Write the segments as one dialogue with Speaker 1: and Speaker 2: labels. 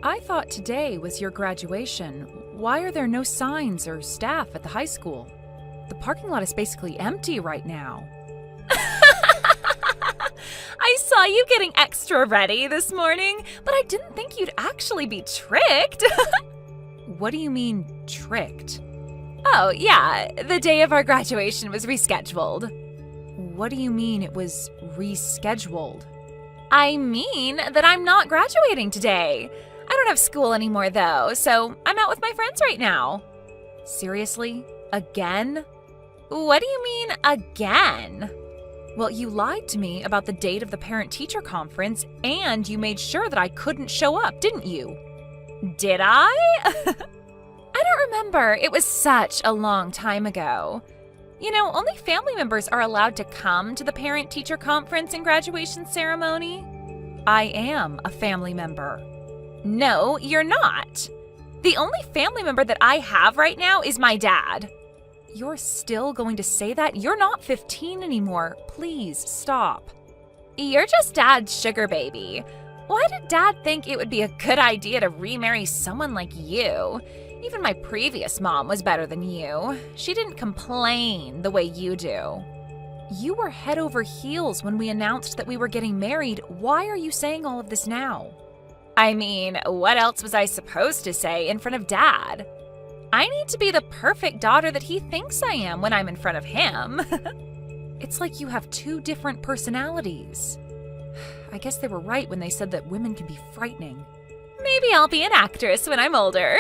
Speaker 1: I thought today was your graduation. Why are there no signs or staff at the high school? The parking lot is basically empty right now.
Speaker 2: I saw you getting extra ready this morning, but I didn't think you'd actually be tricked.
Speaker 1: What do you mean, tricked?
Speaker 2: Oh, yeah, the day of our graduation was rescheduled.
Speaker 1: What do you mean it was rescheduled?
Speaker 2: I mean that I'm not graduating today. I don't have school anymore, though, so I'm out with my friends right now.
Speaker 1: Seriously? Again?
Speaker 2: What do you mean, again?
Speaker 1: Well, you lied to me about the date of the parent-teacher conference, and you made sure that I couldn't show up, didn't you?
Speaker 2: Did I? I don't remember. It was such a long time ago. You know, only family members are allowed to come to the parent-teacher conference and graduation ceremony.
Speaker 1: I am a family member.
Speaker 2: No, you're not. The only family member that I have right now is my dad.
Speaker 1: You're still going to say that? You're not 15 anymore. Please, stop.
Speaker 2: You're just Dad's sugar baby. Why did Dad think it would be a good idea to remarry someone like you? Even my previous mom was better than you. She didn't complain the way you do.
Speaker 1: You were head over heels when we announced that we were getting married. Why are you saying all of this now?
Speaker 2: I mean, what else was I supposed to say in front of Dad? I need to be the perfect daughter that he thinks I am when I'm in front of him.
Speaker 1: It's like you have two different personalities. I guess they were right when they said that women can be frightening.
Speaker 2: Maybe I'll be an actress when I'm older.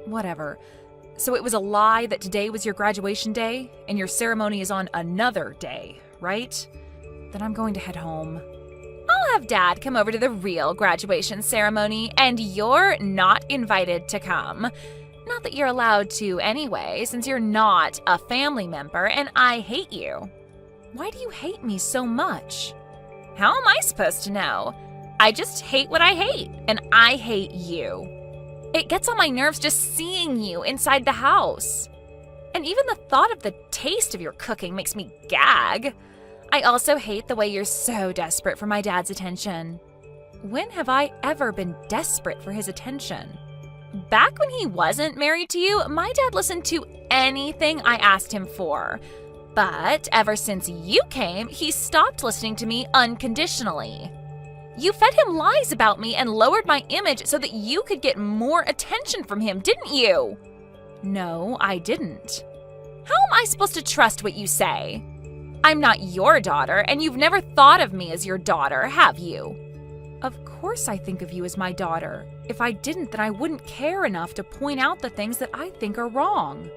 Speaker 1: Whatever. So it was a lie that today was your graduation day, and your ceremony is on another day, right? Then I'm going to head home.
Speaker 2: I'll have Dad come over to the real graduation ceremony, and you're not invited to come. Not that you're allowed to anyway, since you're not a family member and I hate you.
Speaker 1: Why do you hate me so much?
Speaker 2: How am I supposed to know? I just hate what I hate, and I hate you. It gets on my nerves just seeing you inside the house. And even the thought of the taste of your cooking makes me gag. I also hate the way you're so desperate for my dad's attention.
Speaker 1: When have I ever been desperate for his attention?
Speaker 2: Back when he wasn't married to you, my dad listened to anything I asked him for. But ever since you came, he stopped listening to me unconditionally. You fed him lies about me and lowered my image so that you could get more attention from him, didn't you?
Speaker 1: No, I didn't.
Speaker 2: How am I supposed to trust what you say? I'm not your daughter, and you've never thought of me as your daughter, have you?
Speaker 1: Of course I think of you as my daughter. If I didn't, then I wouldn't care enough to point out the things that I think are wrong.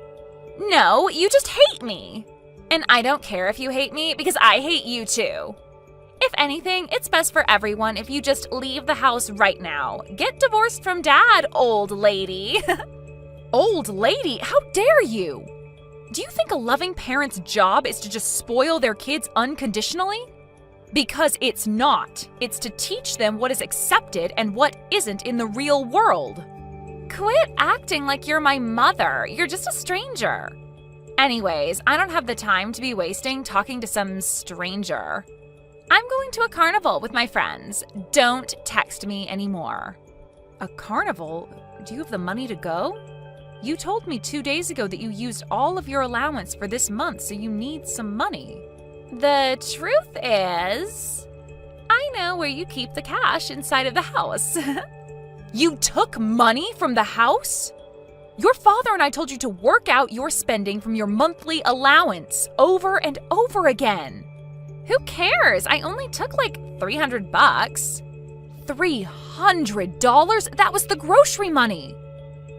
Speaker 2: No, you just hate me. And I don't care if you hate me because I hate you too. If anything, it's best for everyone if you just leave the house right now. Get divorced from Dad, old lady.
Speaker 1: Old lady? How dare you? Do you think a loving parent's job is to just spoil their kids unconditionally? Because it's not. It's to teach them what is accepted and what isn't in the real world.
Speaker 2: Quit acting like you're my mother. You're just a stranger. Anyways, I don't have the time to be wasting talking to some stranger. I'm going to a carnival with my friends. Don't text me anymore.
Speaker 1: A carnival? Do you have the money to go? You told me 2 days ago that you used all of your allowance for this month, so you need some money.
Speaker 2: The truth is, I know where you keep the cash inside of the house.
Speaker 1: You took money from the house? Your father and I told you to work out your spending from your monthly allowance over and over again.
Speaker 2: Who cares? I only took like $300.
Speaker 1: $300? That was the grocery money.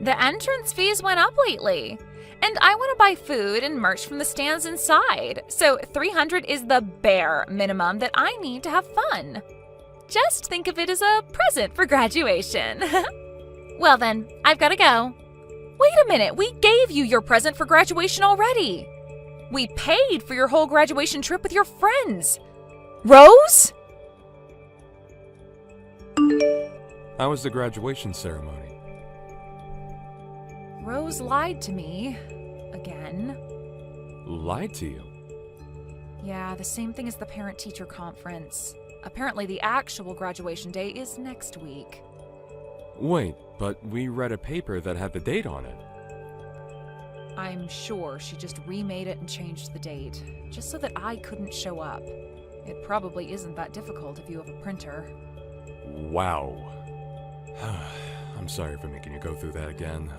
Speaker 2: The entrance fees went up lately. And I want to buy food and merch from the stands inside. So $300 is the bare minimum that I need to have fun. Just think of it as a present for graduation. Well then, I've got to go.
Speaker 1: Wait a minute, we gave you your present for graduation already. We paid for your whole graduation trip with your friends. Rose?
Speaker 3: How was the graduation ceremony?
Speaker 1: Rose lied to me. Again.
Speaker 3: Lied to you?
Speaker 1: Yeah, the same thing as the parent-teacher conference. Apparently the actual graduation day is next week.
Speaker 3: Wait, but we read a paper that had the date on it.
Speaker 1: I'm sure she just remade it and changed the date, just so that I couldn't show up. It probably isn't that difficult if you have a printer.
Speaker 3: Wow. I'm sorry for making you go through that again.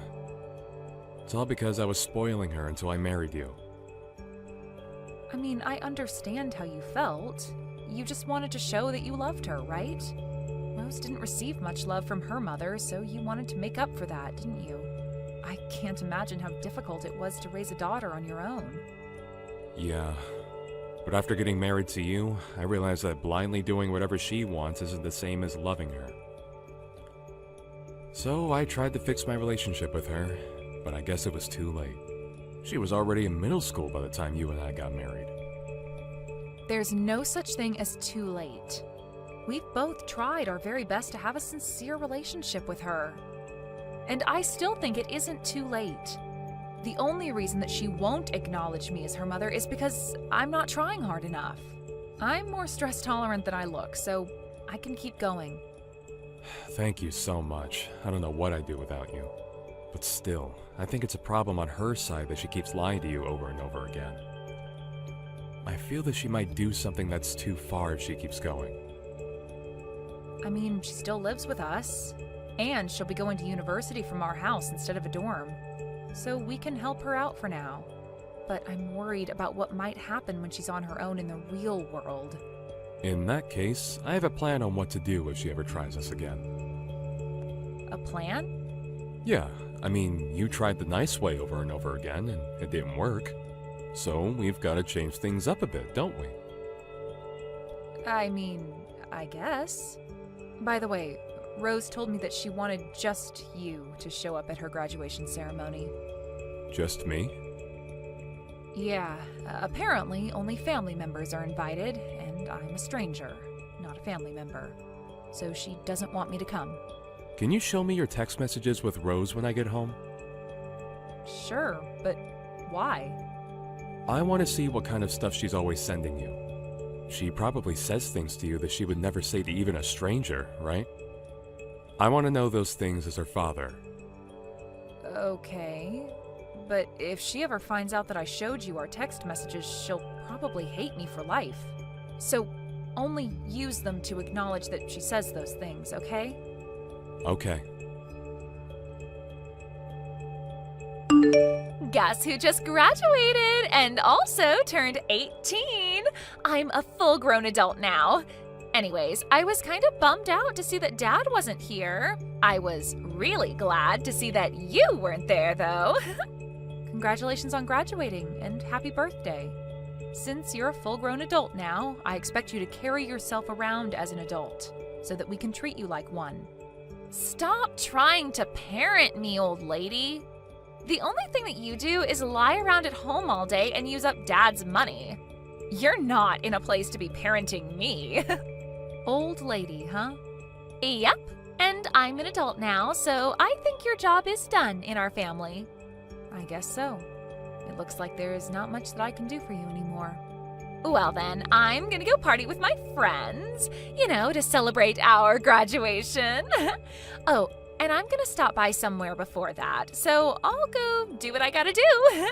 Speaker 3: It's all because I was spoiling her until I married you.
Speaker 1: I mean, I understand how you felt. You just wanted to show that you loved her, right? Rose didn't receive much love from her mother, so you wanted to make up for that, didn't you? I can't imagine how difficult it was to raise a daughter on your own.
Speaker 3: Yeah. But after getting married to you, I realized that blindly doing whatever she wants isn't the same as loving her. So I tried to fix my relationship with her, but I guess it was too late. She was already in middle school by the time you and I got married.
Speaker 1: There's no such thing as too late. We've both tried our very best to have a sincere relationship with her. And I still think it isn't too late. The only reason that she won't acknowledge me as her mother is because I'm not trying hard enough. I'm more stress tolerant than I look, so I can keep going.
Speaker 3: Thank you so much. I don't know what I'd do without you. But still, I think it's a problem on her side that she keeps lying to you over and over again. I feel that she might do something that's too far if she keeps going.
Speaker 1: I mean, she still lives with us, and she'll be going to university from our house instead of a dorm. So we can help her out for now. But I'm worried about what might happen when she's on her own in the real world.
Speaker 3: In that case, I have a plan on what to do if she ever tries us again.
Speaker 1: A plan?
Speaker 3: Yeah, I mean, you tried the nice way over and over again, and it didn't work. So we've got to change things up a bit, don't we?
Speaker 1: I mean, I guess. By the way, Rose told me that she wanted just you to show up at her graduation ceremony.
Speaker 3: Just me?
Speaker 1: Yeah, apparently only family members are invited, and I'm a stranger, not a family member. So she doesn't want me to come.
Speaker 3: Can you show me your text messages with Rose when I get home?
Speaker 1: Sure, but why?
Speaker 3: I want to see what kind of stuff she's always sending you. She probably says things to you that she would never say to even a stranger, right? I want to know those things as her father.
Speaker 1: Okay, but if she ever finds out that I showed you our text messages, she'll probably hate me for life. So only use them to acknowledge that she says those things, okay?
Speaker 3: Okay.
Speaker 2: Guess who just graduated and also turned 18? I'm a full-grown adult now. Anyways, I was kind of bummed out to see that Dad wasn't here. I was really glad to see that you weren't there, though.
Speaker 1: Congratulations on graduating, and happy birthday. Since you're a full-grown adult now, I expect you to carry yourself around as an adult, so that we can treat you like one.
Speaker 2: Stop trying to parent me, old lady. The only thing that you do is lie around at home all day and use up Dad's money. You're not in a place to be parenting me.
Speaker 1: Old lady, huh?
Speaker 2: Yep, and I'm an adult now, so I think your job is done in our family.
Speaker 1: I guess so. It looks like there's not much that I can do for you anymore.
Speaker 2: Well then, I'm gonna go party with my friends, to celebrate our graduation. Oh, and I'm gonna stop by somewhere before that, so I'll go do what I gotta do.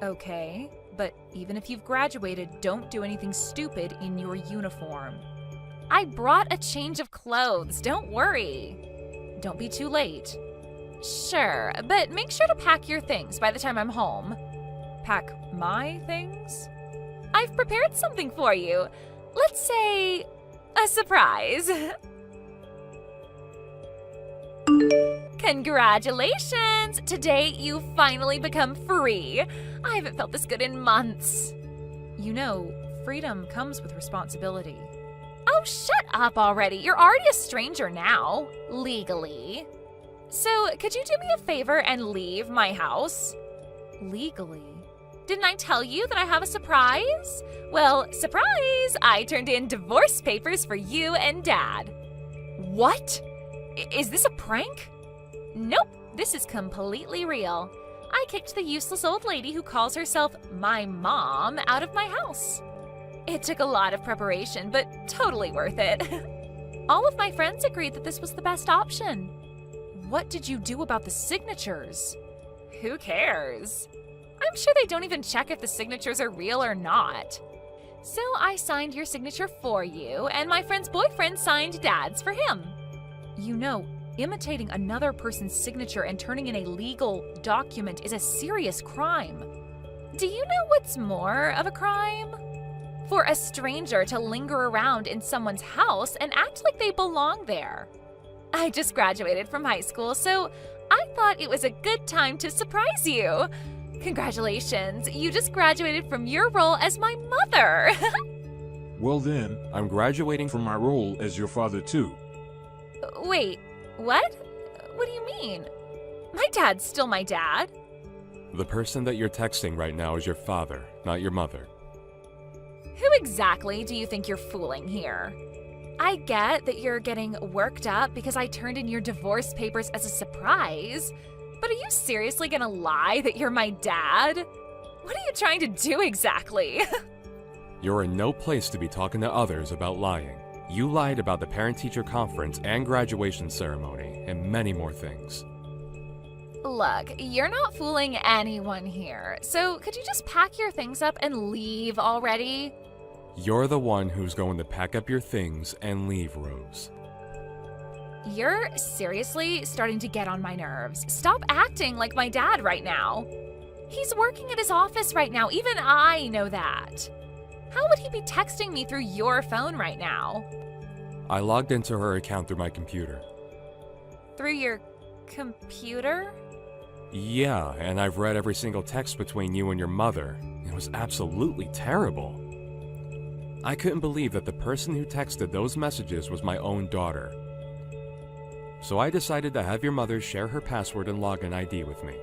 Speaker 1: Okay, but even if you've graduated, don't do anything stupid in your uniform.
Speaker 2: I brought a change of clothes, don't worry.
Speaker 1: Don't be too late.
Speaker 2: Sure, but make sure to pack your things by the time I'm home.
Speaker 1: Pack my things?
Speaker 2: I've prepared something for you. Let's say a surprise. Congratulations! Today you finally become free. I haven't felt this good in months.
Speaker 1: You know, freedom comes with responsibility.
Speaker 2: Oh, shut up already. You're already a stranger now, legally. So, could you do me a favor and leave my house?
Speaker 1: Legally?
Speaker 2: Didn't I tell you that I have a surprise? Well, surprise! I turned in divorce papers for you and Dad.
Speaker 1: What? Is this a prank?
Speaker 2: Nope, this is completely real. I kicked the useless old lady who calls herself my mom out of my house. It took a lot of preparation, but totally worth it. All of my friends agreed that this was the best option.
Speaker 1: what did you do about the signatures?
Speaker 2: Who cares? I'm sure they don't even check if the signatures are real or not. So I signed your signature for you, and my friend's boyfriend signed Dad's for him.
Speaker 1: You know, imitating another person's signature and turning in a legal document is a serious crime.
Speaker 2: Do you know what's more of a crime? For a stranger to linger around in someone's house and act like they belong there. I just graduated from high school, so I thought it was a good time to surprise you. Congratulations, you just graduated from your role as my mother.
Speaker 4: Well then,
Speaker 3: I'm graduating
Speaker 4: from my role as your father too.
Speaker 2: Wait, what? What do you mean? My dad's still my dad.
Speaker 3: The person that you're texting right now is your father, not your mother.
Speaker 2: Who exactly do you think you're fooling here? I get that you're getting worked up because I turned in your divorce papers as a surprise, but are you seriously gonna lie that you're my dad? What are you trying to do exactly?
Speaker 3: You're in no place to be talking to others about lying. You lied about the parent-teacher conference and graduation ceremony, and many more things.
Speaker 2: Look, you're not fooling anyone here, so could you just pack your things up and leave already?
Speaker 3: You're the one who's going to pack up your things and leave, Rose.
Speaker 2: You're seriously starting to get on my nerves. Stop acting like my dad right now. He's working at his office right now. Even I know that. How would he be texting me through your phone right now?
Speaker 3: I logged into her account through my computer.
Speaker 2: Through your computer?
Speaker 3: Yeah, and I've read every single text between you and your mother. It was absolutely terrible. I couldn't believe that the person who texted those messages was my own daughter. So I decided to have your mother share her password and login ID with me,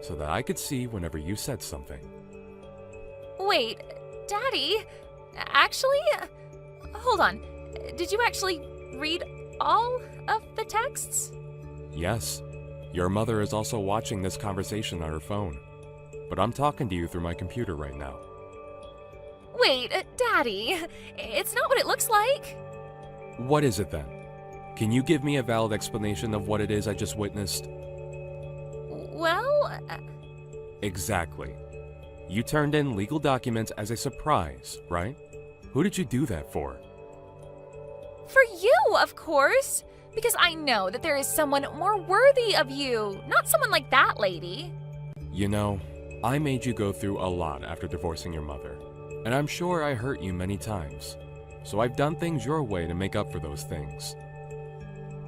Speaker 3: so that I could see whenever you said something.
Speaker 2: Wait, Daddy? Actually, hold on. Did you actually read all of the texts?
Speaker 3: Yes. Your mother is also watching this conversation on her phone. But I'm talking to you through my computer right now.
Speaker 2: Wait, Daddy, it's not what it looks like.
Speaker 3: What is it then? Can you give me a valid explanation of what it is I just witnessed?
Speaker 2: Well...
Speaker 3: Exactly. You turned in legal documents as a surprise, right? Who did you do that for?
Speaker 2: For you, of course. Because I know that there is someone more worthy of you, not someone like that lady.
Speaker 3: You know, I made you go through a lot after divorcing your mother. And I'm sure I hurt you many times. So I've done things your way to make up for those things.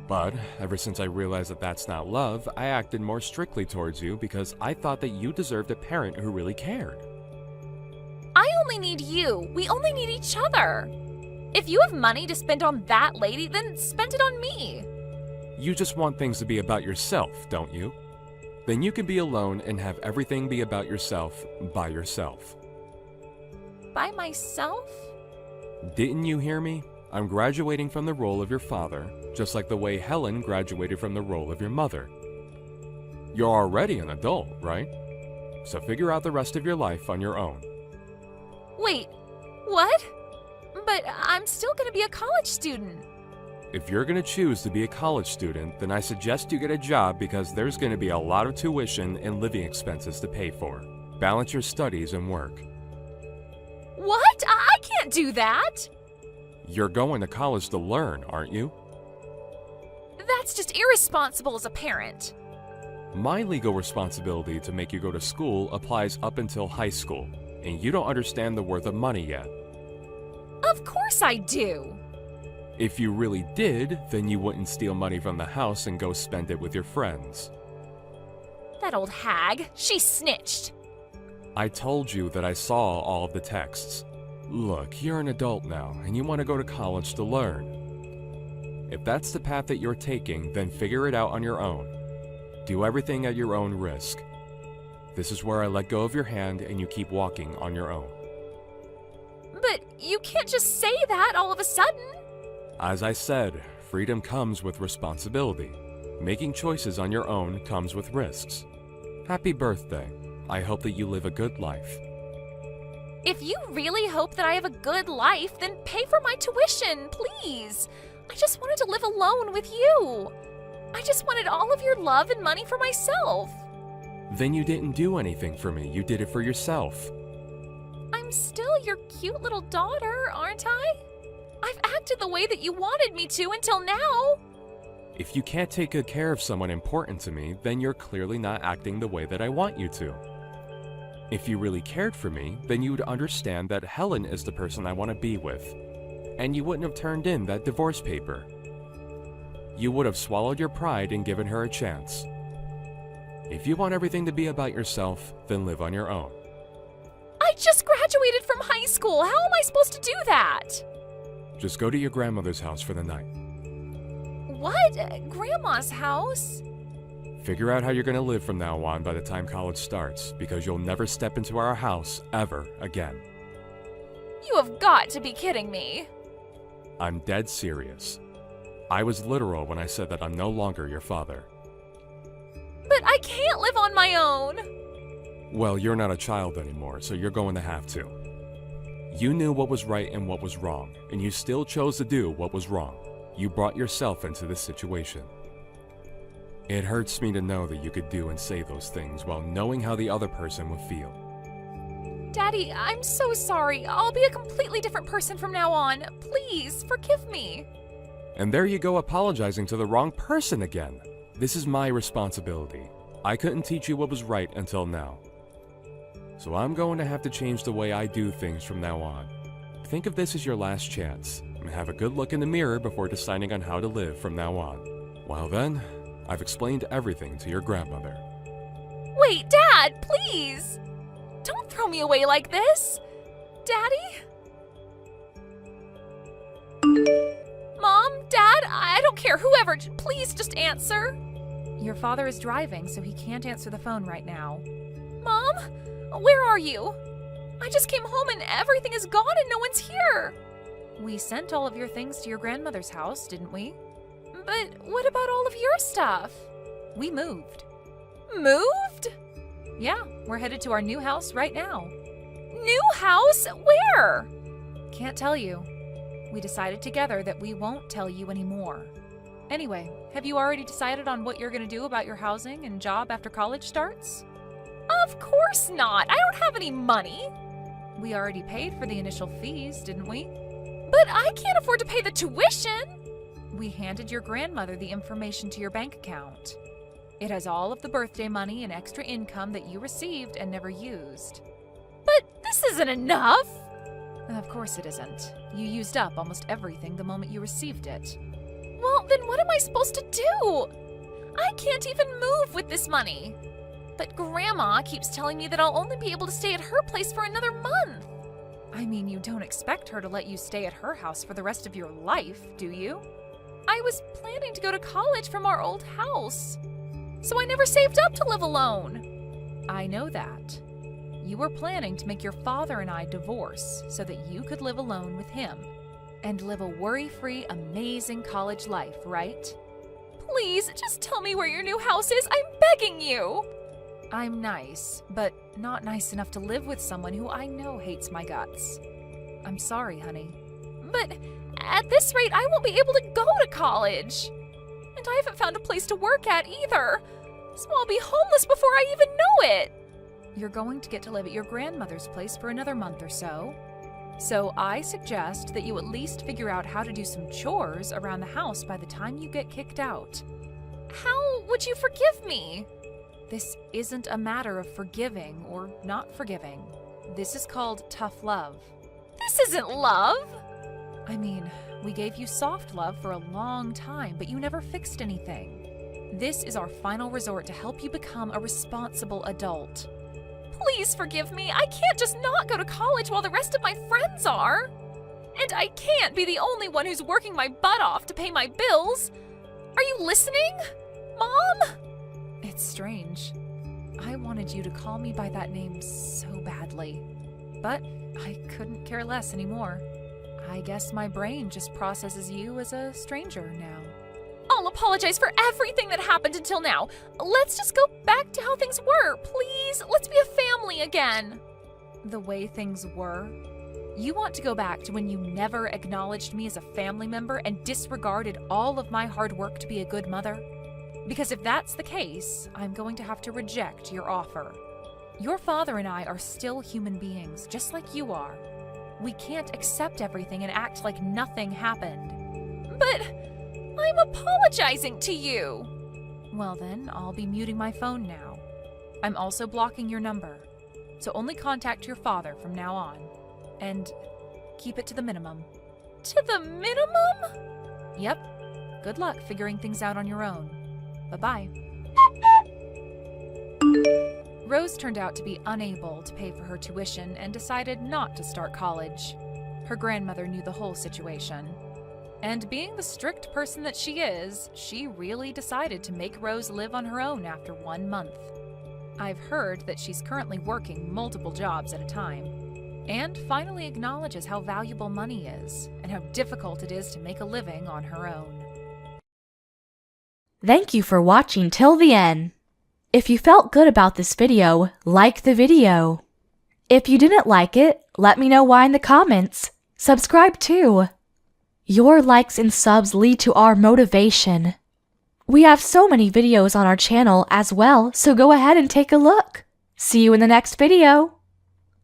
Speaker 3: But ever since I realized that that's not love, I acted more strictly towards you because I thought that you deserved a parent who really cared.
Speaker 2: I only need you. We only need each other. If you have money to spend on that lady, then spend it on me.
Speaker 3: You just want things to be about yourself, don't you? Then you can be alone and have everything be about yourself by yourself.
Speaker 2: By myself?
Speaker 3: Didn't you hear me? I'm graduating from the role of your father, just like the way Helen graduated from the role of your mother. You're already an adult, right? So figure out the rest of your life on your own.
Speaker 2: Wait, what? But I'm still gonna be a college student.
Speaker 3: If you're gonna choose to be a college student, then I suggest you get a job because there's gonna be a lot of tuition and living expenses to pay for. Balance your studies and work.
Speaker 2: What? I can't do that.
Speaker 3: You're going to college to learn, aren't you?
Speaker 2: That's just irresponsible as a parent.
Speaker 3: My legal responsibility to make you go to school applies up until high school, and you don't understand the worth of money yet.
Speaker 2: Of course I do.
Speaker 3: If you really did, then you wouldn't steal money from the house and go spend it with your friends.
Speaker 2: That old hag, she snitched.
Speaker 3: I told you that I saw all of the texts. Look, you're an adult now, and you want to go to college to learn. If that's the path that you're taking, then figure it out on your own. Do everything at your own risk. This is where I let go of your hand and you keep walking on your own.
Speaker 2: But you can't just say that all of a sudden.
Speaker 3: As I said, freedom comes with responsibility. Making choices on your own comes with risks. Happy birthday. I hope that you live a good life.
Speaker 2: If you really hope that I have a good life, then pay for my tuition, please. I just wanted to live alone with you. I I just wanted all of your love and money for myself.
Speaker 3: Then you didn't do anything for me. You did it for yourself.
Speaker 2: I'm still your cute little daughter, aren't I? I've acted the way that you wanted me to until now.
Speaker 3: If you can't take good care of someone important to me, then you're clearly not acting the way that I want you to. If you really cared for me, then you would understand that Helen is the person I want to be with, and you wouldn't have turned in that divorce paper. You would have swallowed your pride and given her a chance. If you want everything to be about yourself, then live on your own.
Speaker 2: I just graduated from high school. How am I supposed to do that?
Speaker 3: Just go to your grandmother's house for the night.
Speaker 2: What? Grandma's house?
Speaker 3: Figure out how you're going to live from now on by the time college starts, because you'll never step into our house ever again.
Speaker 2: You have got to be kidding me.
Speaker 3: I'm dead serious. I was literal when I said that I'm no longer your father.
Speaker 2: But I can't live on my own.
Speaker 3: Well, you're not a child anymore, so you're going to have to. You knew what was right and what was wrong, and you still chose to do what was wrong. You brought yourself into this situation. It hurts me to know that you could do and say those things while knowing how the other person would feel.
Speaker 2: Daddy, I'm so sorry. I'll be a completely different person from now on. Please, forgive me.
Speaker 3: And there you go apologizing to the wrong person again. This is my responsibility. I couldn't teach you what was right until now. So I'm going to have to change the way I do things from now on. Think of this as your last chance, and have a good look in the mirror before deciding on how to live from now on. Well then, I've explained everything to your grandmother.
Speaker 2: Wait, Dad, please! Don't throw me away like this! Daddy? Mom? Dad? I don't care, whoever, please just answer.
Speaker 1: Your father is driving, so he can't answer the phone right now.
Speaker 2: Mom? Where are you? I just came home and everything is gone and no one's here.
Speaker 1: We sent all of your things to your grandmother's house, didn't we?
Speaker 2: But what about all of your stuff?
Speaker 1: We moved.
Speaker 2: Moved?
Speaker 1: Yeah, we're headed to our new house right now.
Speaker 2: New house? Where?
Speaker 1: Can't tell you. We decided together that we won't tell you anymore. Anyway, have you already decided on what you're going to do about your housing and job after college starts?
Speaker 2: Of course not. I don't have any money.
Speaker 1: We already paid for the initial fees, didn't we?
Speaker 2: But I can't afford to pay the tuition.
Speaker 1: We handed your grandmother the information to your bank account. It has all of the birthday money and extra income that you received and never used.
Speaker 2: But this isn't enough.
Speaker 1: Of course it isn't. You used up almost everything the moment you received it.
Speaker 2: Well, then what am I supposed to do? I can't even move with this money. But Grandma keeps telling me that I'll only be able to stay at her place for another month.
Speaker 1: I mean, you don't expect her to let you stay at her house for the rest of your life, do you?
Speaker 2: I was planning to go to college from our old house, so I never saved up to live alone.
Speaker 1: I know that. You were planning to make your father and I divorce so that you could live alone with him and live a worry-free, amazing college life, right?
Speaker 2: Please, just tell me where your new house is. I'm begging you.
Speaker 1: I'm nice, but not nice enough to live with someone who I know hates my guts. I'm sorry, honey.
Speaker 2: But at this rate, I won't be able to go to college. And I haven't found a place to work at either. So I'll be homeless before I even know it.
Speaker 1: You're going to get to live at your grandmother's place for another month or so. So I suggest that you at least figure out how to do some chores around the house by the time you get kicked out.
Speaker 2: How would you forgive me?
Speaker 1: This isn't a matter of forgiving or not forgiving. This is called tough love.
Speaker 2: This isn't love.
Speaker 1: I mean, we gave you soft love for a long time, but you never fixed anything. This is our final resort to help you become a responsible adult.
Speaker 2: Please forgive me. I can't just not go to college while the rest of my friends are. And I can't be the only one who's working my butt off to pay my bills. Are you listening, Mom?
Speaker 1: It's strange. I wanted you to call me by that name so badly, but I couldn't care less anymore. I guess my brain just processes you as a stranger now.
Speaker 2: I'll apologize for everything that happened until now. Let's just go back to how things were, please. Let's be a family again.
Speaker 1: The way things were? You want to go back to when you never acknowledged me as a family member and disregarded all of my hard work to be a good mother? Because if that's the case, I'm going to have to reject your offer. Your father and I are still human beings, just like you are. We can't accept everything and act like nothing happened.
Speaker 2: But I'm apologizing to you.
Speaker 1: Well then, I'll be muting my phone now. I'm also blocking your number, so only contact your father from now on. And keep it to the minimum.
Speaker 2: To the minimum?
Speaker 1: Yep. Good luck figuring things out on your own. Bye-bye. Rose turned out to be unable to pay for her tuition and decided not to start college. Her grandmother knew the whole situation. And being the strict person that she is, she really decided to make Rose live on her own after 1 month. I've heard that she's currently working multiple jobs at a time, and finally acknowledges how valuable money is and how difficult it is to make a living on her own.
Speaker 5: Thank you for watching till the end. If you felt good about this video, like the video. If you didn't like it, let me know why in the comments. Subscribe too. Your likes and subs lead to our motivation. We have so many videos on our channel as well, so go ahead and take a look. See you in the next video.